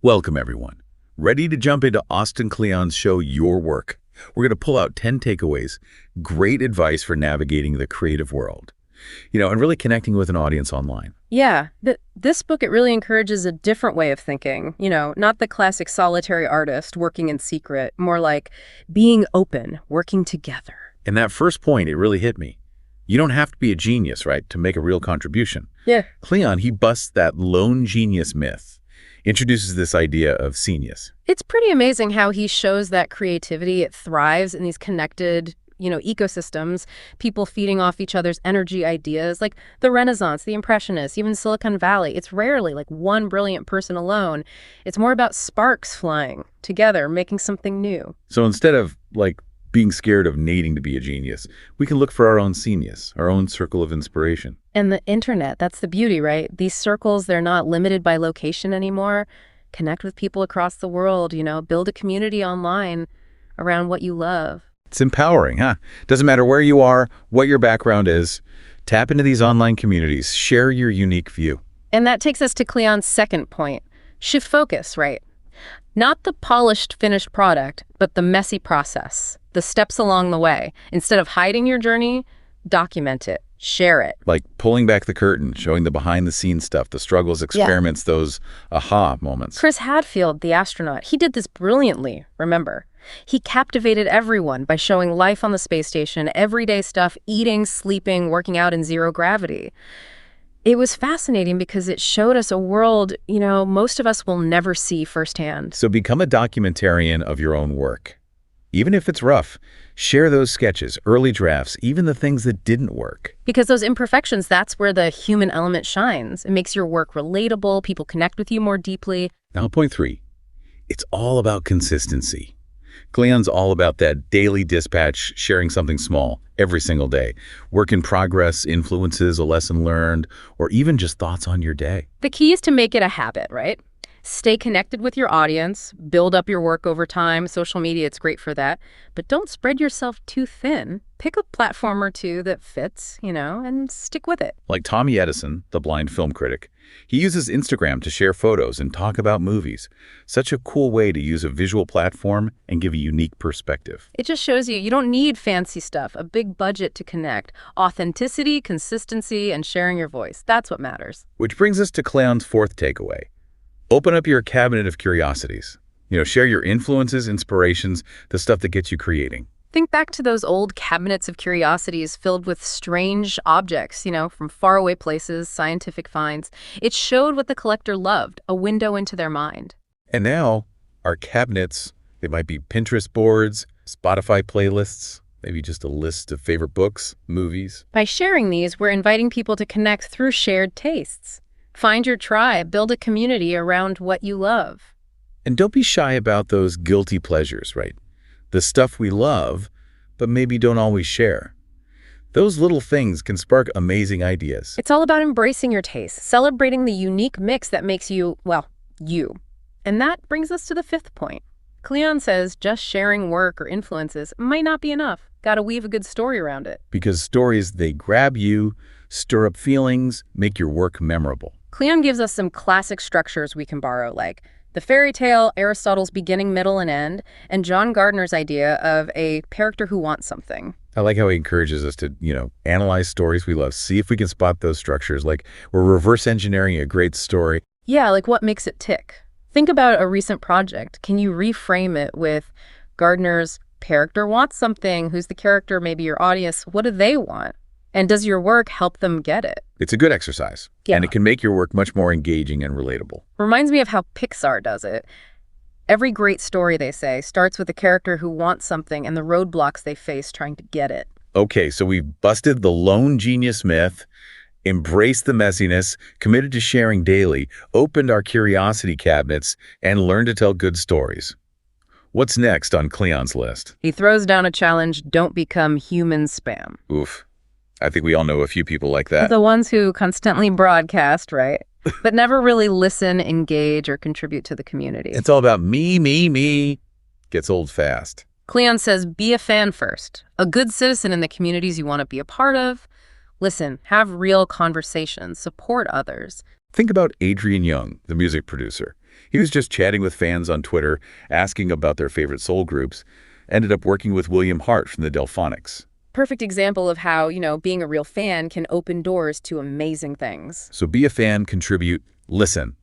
Welcome, everyone. Ready to jump into Austin Kleon's show, Your Work? We're going to pull out 10 takeaways, great advice for navigating the creative world, and really connecting with an audience online. Yeah, this book, it really encourages a different way of thinking, not the classic solitary artist working in secret, more like being open, working together. And that first point, it really hit me. You don't have to be a genius, right, to make a real contribution. Yeah. Kleon, he busts that lone genius myth, introduces this idea of genius. It's pretty amazing how he shows that creativity, it thrives in these connected, ecosystems, people feeding off each other's energy ideas, like the Renaissance, the Impressionists, even Silicon Valley. It's rarely like one brilliant person alone. It's more about sparks flying together, making something new. So instead of being scared of needing to be a genius, we can look for our own genius, our own circle of inspiration. And the internet, that's the beauty, right? These circles, they're not limited by location anymore. Connect with people across the world, build a community online around what you love. It's empowering, huh? Doesn't matter where you are, what your background is. Tap into these online communities. Share your unique view. And that takes us to Kleon's second point. Shift focus, right? Not the polished, finished product, but the messy process, the steps along the way. Instead of hiding your journey, document it, share it. Like pulling back the curtain, showing the behind-the-scenes stuff, the struggles, experiments, those aha moments. Chris Hadfield, the astronaut, he did this brilliantly, remember? He captivated everyone by showing life on the space station, everyday stuff, eating, sleeping, working out in zero gravity. It was fascinating because it showed us a world, most of us will never see firsthand. So become a documentarian of your own work. Even if it's rough, share those sketches, early drafts, even the things that didn't work. Because those imperfections, that's where the human element shines. It makes your work relatable, people connect with you more deeply. Now, point 3, it's all about consistency. Kleon's all about that daily dispatch, sharing something small every single day. Work in progress, influences, a lesson learned, or even just thoughts on your day. The key is to make it a habit, right? Stay connected with your audience, build up your work over time. Social media, it's great for that. But don't spread yourself too thin. Pick a platform or two that fits, and stick with it. Like Tommy Edison, the blind film critic, he uses Instagram to share photos and talk about movies. Such a cool way to use a visual platform and give a unique perspective. It just shows you don't need fancy stuff, a big budget to connect. Authenticity, consistency, and sharing your voice. That's what matters. Which brings us to Kleon's fourth takeaway. Open up your cabinet of curiosities. Share your influences, inspirations, the stuff that gets you creating. Think back to those old cabinets of curiosities filled with strange objects, from faraway places, scientific finds. It showed what the collector loved, a window into their mind. And now, our cabinets, they might be Pinterest boards, Spotify playlists, maybe just a list of favorite books, movies. By sharing these, we're inviting people to connect through shared tastes. Find your tribe, build a community around what you love. And don't be shy about those guilty pleasures, right? The stuff we love, but maybe don't always share. Those little things can spark amazing ideas. It's all about embracing your taste, celebrating the unique mix that makes you, you. And that brings us to the fifth point. Kleon says just sharing work or influences might not be enough. Gotta weave a good story around it. Because stories, they grab you, stir up feelings, make your work memorable. Kleon gives us some classic structures we can borrow, like the fairy tale, Aristotle's beginning, middle, and end, and John Gardner's idea of a character who wants something. I like how he encourages us to, analyze stories we love, see if we can spot those structures, like we're reverse engineering a great story. Yeah, like what makes it tick. Think about a recent project. Can you reframe it with Gardner's character wants something? Who's the character? Maybe your audience. What do they want? And does your work help them get it? It's a good exercise, Yeah. And it can make your work much more engaging and relatable. Reminds me of how Pixar does it. Every great story, they say, starts with a character who wants something and the roadblocks they face trying to get it. Okay, so we've busted the lone genius myth, embraced the messiness, committed to sharing daily, opened our curiosity cabinets, and learned to tell good stories. What's next on Kleon's list? He throws down a challenge: don't become human spam. Oof. I think we all know a few people like that. The ones who constantly broadcast, right? But never really listen, engage, or contribute to the community. It's all about me. Gets old fast. Kleon says, be a fan first, a good citizen in the communities you want to be a part of. Listen, have real conversations, support others. Think about Adrian Young, the music producer. He was just chatting with fans on Twitter, asking about their favorite soul groups, ended up working with William Hart from the Delphonics. Perfect example of how, being a real fan can open doors to amazing things. So be a fan, contribute, listen.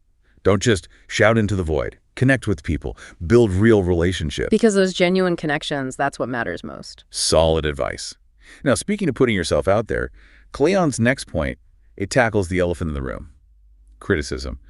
Don't just shout into the void. Connect with people. Build real relationships. Because those genuine connections, that's what matters most. Solid advice. Now, speaking of putting yourself out there, Kleon's next point, it tackles the elephant in the room. Criticism.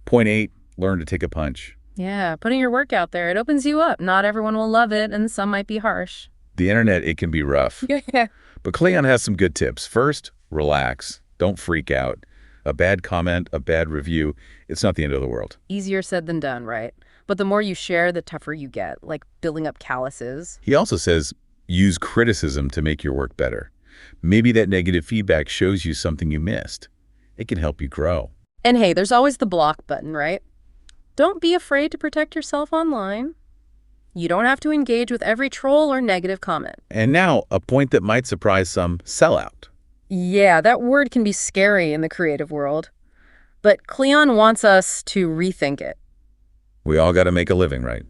Point 8, learn to take a punch. Yeah, putting your work out there, it opens you up. Not everyone will love it, and some might be harsh. The internet, it can be rough. Yeah. But Kleon has some good tips. First, relax. Don't freak out. A bad comment, a bad review, it's not the end of the world. Easier said than done, right? But the more you share, the tougher you get, like building up calluses. He also says, use criticism to make your work better. Maybe that negative feedback shows you something you missed. It can help you grow. And hey, there's always the block button, right? Don't be afraid to protect yourself online. You don't have to engage with every troll or negative comment. And now, a point that might surprise some, sellout. Yeah, that word can be scary in the creative world. But Kleon wants us to rethink it. We all got to make a living, right?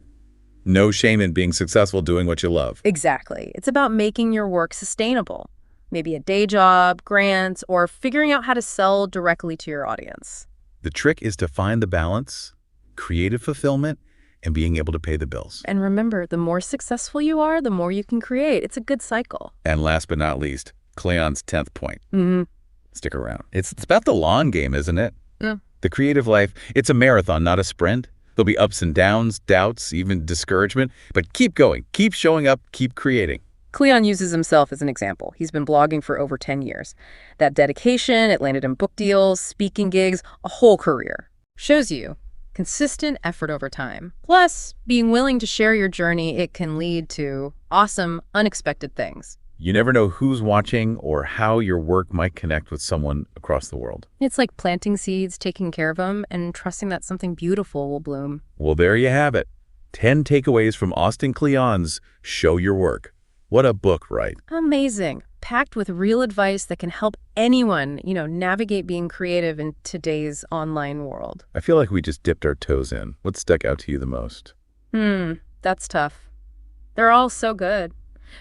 No shame in being successful doing what you love. Exactly. It's about making your work sustainable. Maybe a day job, grants, or figuring out how to sell directly to your audience. The trick is to find the balance, creative fulfillment, and being able to pay the bills. And remember, the more successful you are, the more you can create. It's a good cycle. And last but not least, Kleon's 10th point. Mm-hmm. Stick around. It's about the long game, isn't it? Yeah. The creative life, it's a marathon, not a sprint. There'll be ups and downs, doubts, even discouragement. But keep going, keep showing up, keep creating. Kleon uses himself as an example. He's been blogging for over 10 years. That dedication, it landed him book deals, speaking gigs, a whole career. Shows you consistent effort over time. Plus, being willing to share your journey, it can lead to awesome, unexpected things. You never know who's watching or how your work might connect with someone across the world. It's like planting seeds, taking care of them, and trusting that something beautiful will bloom. Well, there you have it. 10 takeaways from Austin Kleon's Show Your Work. What a book, right? Amazing. Packed with real advice that can help anyone, navigate being creative in today's online world. I feel like we just dipped our toes in. What stuck out to you the most? That's tough. They're all so good.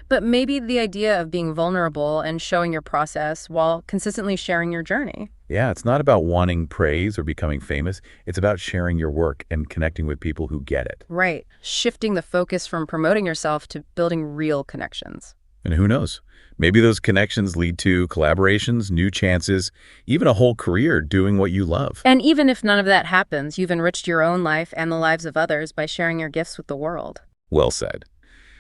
But maybe the idea of being vulnerable and showing your process while consistently sharing your journey. Yeah, it's not about wanting praise or becoming famous. It's about sharing your work and connecting with people who get it. Right. Shifting the focus from promoting yourself to building real connections. And who knows? Maybe those connections lead to collaborations, new chances, even a whole career doing what you love. And even if none of that happens, you've enriched your own life and the lives of others by sharing your gifts with the world. Well said.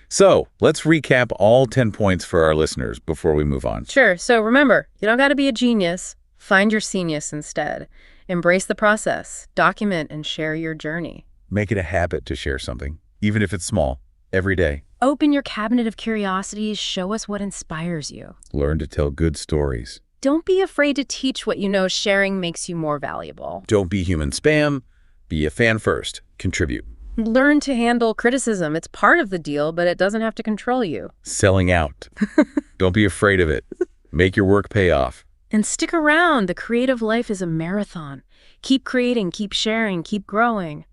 So let's recap all 10 points for our listeners before we move on. Sure. So remember, you don't got to be a genius. Find your genius instead. Embrace the process. Document and share your journey. Make it a habit to share something, even if it's small, every day. Open your cabinet of curiosities. Show us what inspires you. Learn to tell good stories. Don't be afraid to teach what you know. Sharing makes you more valuable. Don't be human spam. Be a fan first. Contribute. Learn to handle criticism. It's part of the deal, but it doesn't have to control you. Selling out. Don't be afraid of it. Make your work pay off. And stick around. The creative life is a marathon. Keep creating, keep sharing, keep growing.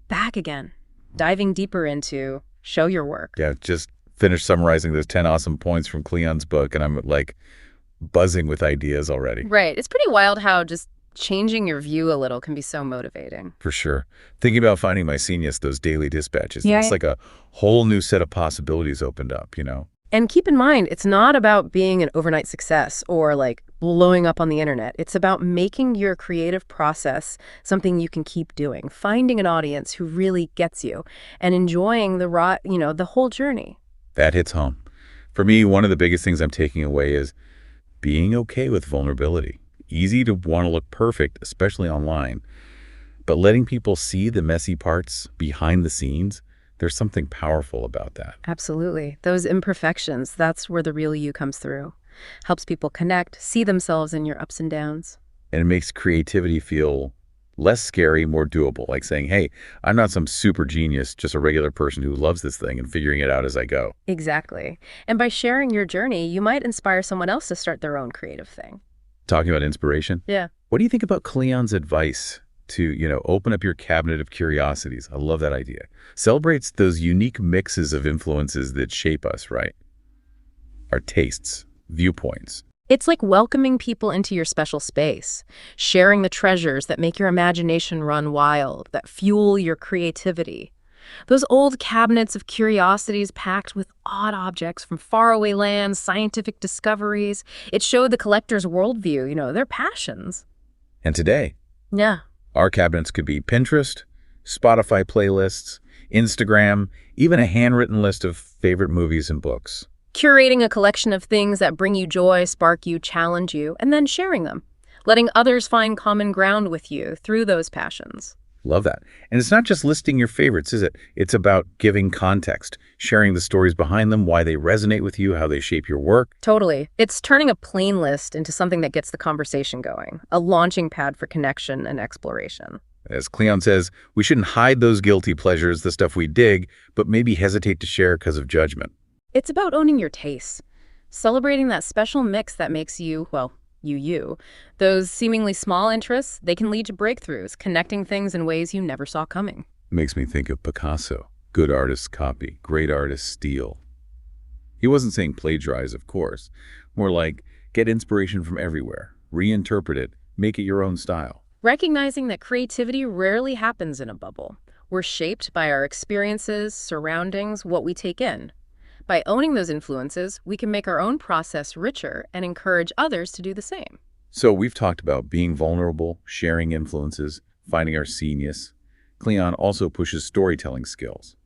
Back again. Diving deeper into show your work. Yeah, just finished summarizing those 10 awesome points from Kleon's book, and I'm like buzzing with ideas already. Right. It's pretty wild how just changing your view a little can be so motivating. For sure. Thinking about finding my genius, those daily dispatches, Yeah. it's like a whole new set of possibilities opened up, And keep in mind, it's not about being an overnight success or like blowing up on the internet. It's about making your creative process something you can keep doing, finding an audience who really gets you and enjoying the whole journey. That hits home. For me, one of the biggest things I'm taking away is being okay with vulnerability. Easy to want to look perfect, especially online, but letting people see the messy parts behind the scenes, there's something powerful about that. Absolutely. Those imperfections, that's where the real you comes through. Helps people connect, see themselves in your ups and downs. And it makes creativity feel less scary, more doable, like saying, hey, I'm not some super genius, just a regular person who loves this thing and figuring it out as I go. Exactly. And by sharing your journey, you might inspire someone else to start their own creative thing. Talking about inspiration. Yeah. What do you think about Kleon's advice to, open up your cabinet of curiosities. I love that idea. Celebrates those unique mixes of influences that shape us, right? Our tastes, viewpoints. It's like welcoming people into your special space, sharing the treasures that make your imagination run wild, that fuel your creativity. Those old cabinets of curiosities packed with odd objects from faraway lands, scientific discoveries. It showed the collector's worldview, their passions. And today, Yeah. our cabinets could be Pinterest, Spotify playlists, Instagram, even a handwritten list of favorite movies and books. Curating a collection of things that bring you joy, spark you, challenge you, and then sharing them. Letting others find common ground with you through those passions. Love that. And it's not just listing your favorites, is it? It's about giving context, sharing the stories behind them, why they resonate with you, how they shape your work. Totally. It's turning a plain list into something that gets the conversation going, a launching pad for connection and exploration. As Kleon says, we shouldn't hide those guilty pleasures, the stuff we dig, but maybe hesitate to share because of judgment. It's about owning your tastes, celebrating that special mix that makes you, well, you. Those seemingly small interests, they can lead to breakthroughs, connecting things in ways you never saw coming. Makes me think of Picasso. Good artists copy, great artists steal. He wasn't saying plagiarize, of course. More like get inspiration from everywhere, reinterpret it, make it your own style. Recognizing that creativity rarely happens in a bubble. We're shaped by our experiences, surroundings, what we take in. By owning those influences, we can make our own process richer and encourage others to do the same. So we've talked about being vulnerable, sharing influences, finding our genius. Kleon also pushes storytelling skills.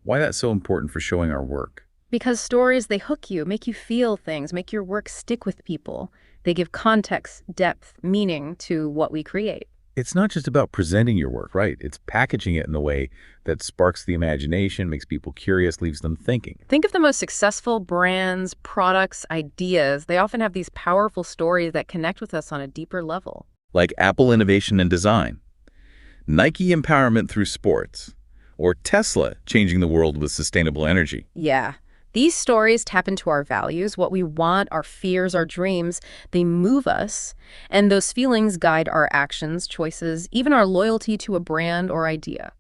Why that's so important for showing our work? Because stories, they hook you, make you feel things, make your work stick with people. They give context, depth, meaning to what we create. It's not just about presenting your work, right? It's packaging it in a way that sparks the imagination, makes people curious, leaves them thinking. Think of the most successful brands, products, ideas. They often have these powerful stories that connect with us on a deeper level. Like Apple innovation and design, Nike empowerment through sports, or Tesla changing the world with sustainable energy. Yeah. These stories tap into our values, what we want, our fears, our dreams. They move us, and those feelings guide our actions, choices, even our loyalty to a brand or idea.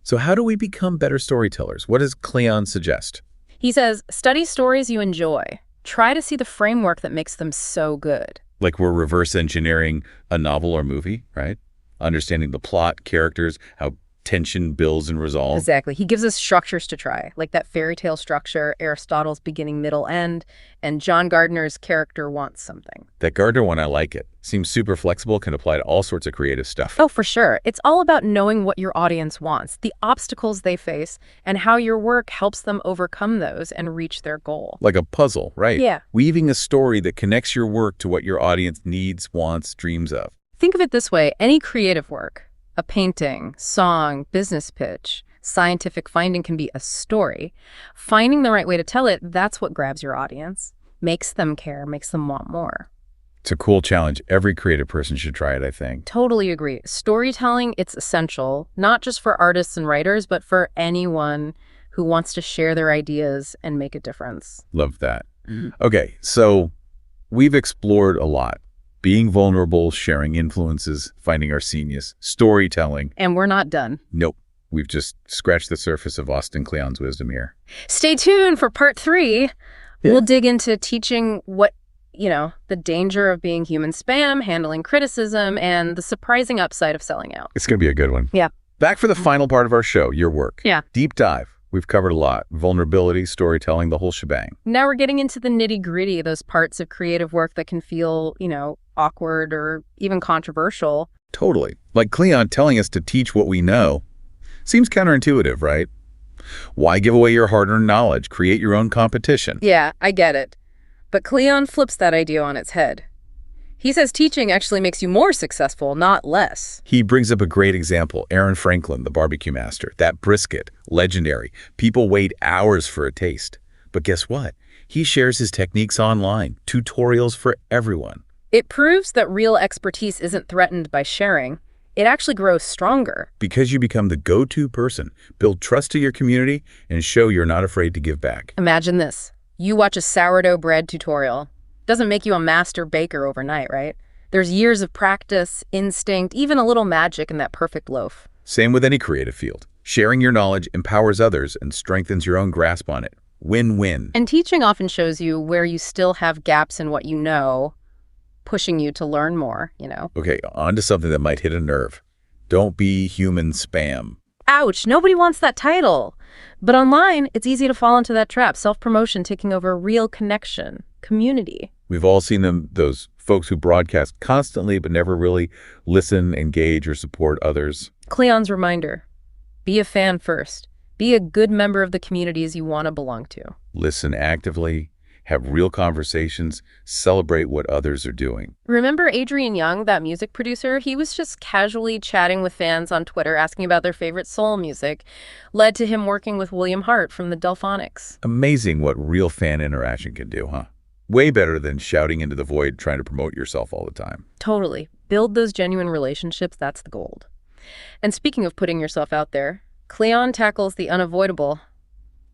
So how do we become better storytellers? What does Kleon suggest? He says, study stories you enjoy. Try to see the framework that makes them so good. Like we're reverse engineering a novel or movie, right? Understanding the plot, characters, how tension builds and resolves. Exactly. He gives us structures to try, like that fairy tale structure, Aristotle's beginning, middle, end, and John Gardner's character wants something. That Gardner one, I like it. Seems super flexible, can apply to all sorts of creative stuff. Oh, for sure. It's all about knowing what your audience wants, the obstacles they face, and how your work helps them overcome those and reach their goal. Like a puzzle, right? Yeah. Weaving a story that connects your work to what your audience needs, wants, dreams of. Think of it this way, any creative work, a painting, song, business pitch, scientific finding can be a story. Finding the right way to tell it, that's what grabs your audience, makes them care, makes them want more. It's a cool challenge. Every creative person should try it, I think. Totally agree. Storytelling, it's essential, not just for artists and writers, but for anyone who wants to share their ideas and make a difference. Love that. Okay, so we've explored a lot. Being vulnerable, sharing influences, finding our genius, storytelling. And we're not done. Nope. We've just scratched the surface of Austin Kleon's wisdom here. Stay tuned for part 3. Yeah. We'll dig into teaching what, the danger of being human spam, handling criticism, and the surprising upside of selling out. It's going to be a good one. Yeah. Back for the final part of our show, your work. Yeah. Deep dive. We've covered a lot. Vulnerability, storytelling, the whole shebang. Now we're getting into the nitty-gritty, those parts of creative work that can feel, awkward or even controversial. Totally. Like Kleon telling us to teach what we know. Seems counterintuitive, right? Why give away your hard-earned knowledge? Create your own competition. Yeah, I get it. But Kleon flips that idea on its head. He says teaching actually makes you more successful, not less. He brings up a great example, Aaron Franklin, the barbecue master. That brisket, legendary. People wait hours for a taste. But guess what? He shares his techniques online, tutorials for everyone. It proves that real expertise isn't threatened by sharing. It actually grows stronger. Because you become the go-to person, build trust to your community, and show you're not afraid to give back. Imagine this. You watch a sourdough bread tutorial. Doesn't make you a master baker overnight, right? There's years of practice, instinct, even a little magic in that perfect loaf. Same with any creative field. Sharing your knowledge empowers others and strengthens your own grasp on it. Win-win. And teaching often shows you where you still have gaps in what you know, pushing you to learn more. Okay, on to something that might hit a nerve. Don't be human spam. Ouch, nobody wants that title. But online, it's easy to fall into that trap, self-promotion taking over real connection, community. We've all seen them, those folks who broadcast constantly but never really listen, engage, or support others. Kleon's reminder, be a fan first. Be a good member of the communities you want to belong to. Listen actively, have real conversations, celebrate what others are doing. Remember Adrian Young, that music producer? He was just casually chatting with fans on Twitter, asking about their favorite soul music, led to him working with William Hart from the Delphonics. Amazing what real fan interaction can do, huh? Way better than shouting into the void trying to promote yourself all the time. Totally. Build those genuine relationships, that's the gold. And speaking of putting yourself out there, Kleon tackles the unavoidable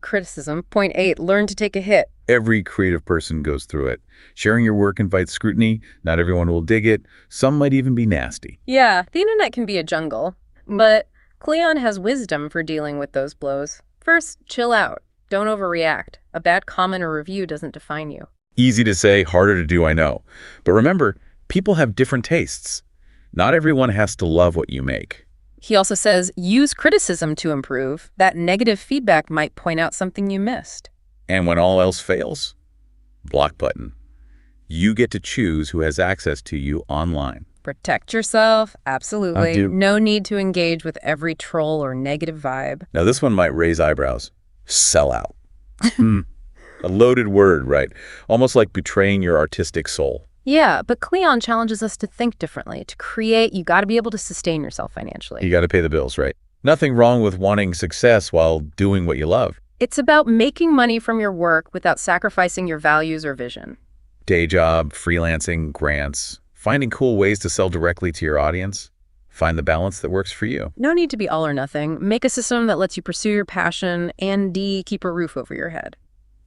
criticism. Point 8, learn to take a hit. Every creative person goes through it. Sharing your work invites scrutiny. Not everyone will dig it. Some might even be nasty. Yeah, the internet can be a jungle, but Kleon has wisdom for dealing with those blows. First, chill out. Don't overreact. A bad comment or review doesn't define you. Easy to say, harder to do, I know. But remember, people have different tastes. Not everyone has to love what you make. He also says, use criticism to improve. That negative feedback might point out something you missed. And when all else fails, block button. You get to choose who has access to you online. Protect yourself, absolutely. I do. No need to engage with every troll or negative vibe. Now this one might raise eyebrows. Sell out. A loaded word, right? Almost like betraying your artistic soul. Yeah, but Kleon challenges us to think differently. To create, you got to be able to sustain yourself financially. You got to pay the bills, right? Nothing wrong with wanting success while doing what you love. It's about making money from your work without sacrificing your values or vision. Day job, freelancing, grants, finding cool ways to sell directly to your audience. Find the balance that works for you. No need to be all or nothing. Make a system that lets you pursue your passion and keep a roof over your head.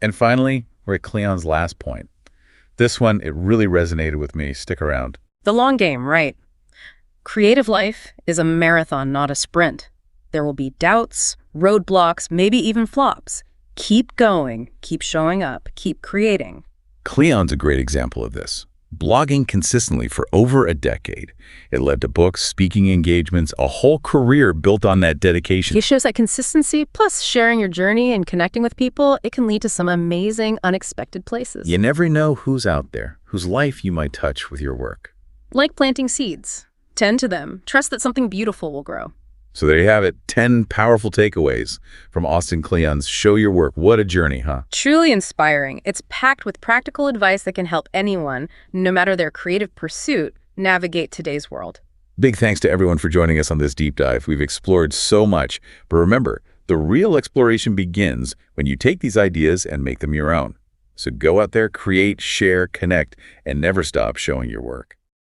And finally, we're at Kleon's last point. This one, it really resonated with me. Stick around. The long game, right? Creative life is a marathon, not a sprint. There will be doubts, roadblocks, maybe even flops. Keep going, keep showing up, keep creating. Kleon's a great example of this. Blogging consistently for over a decade. It led to books, speaking engagements, a whole career built on that dedication. He shows that consistency, plus sharing your journey and connecting with people, it can lead to some amazing, unexpected places. You never know who's out there, whose life you might touch with your work. Like planting seeds. Tend to them. Trust that something beautiful will grow. So there you have it, 10 powerful takeaways from Austin Kleon's Show Your Work. What a journey, huh? Truly inspiring. It's packed with practical advice that can help anyone, no matter their creative pursuit, navigate today's world. Big thanks to everyone for joining us on this deep dive. We've explored so much, but remember, the real exploration begins when you take these ideas and make them your own. So go out there, create, share, connect, and never stop showing your work.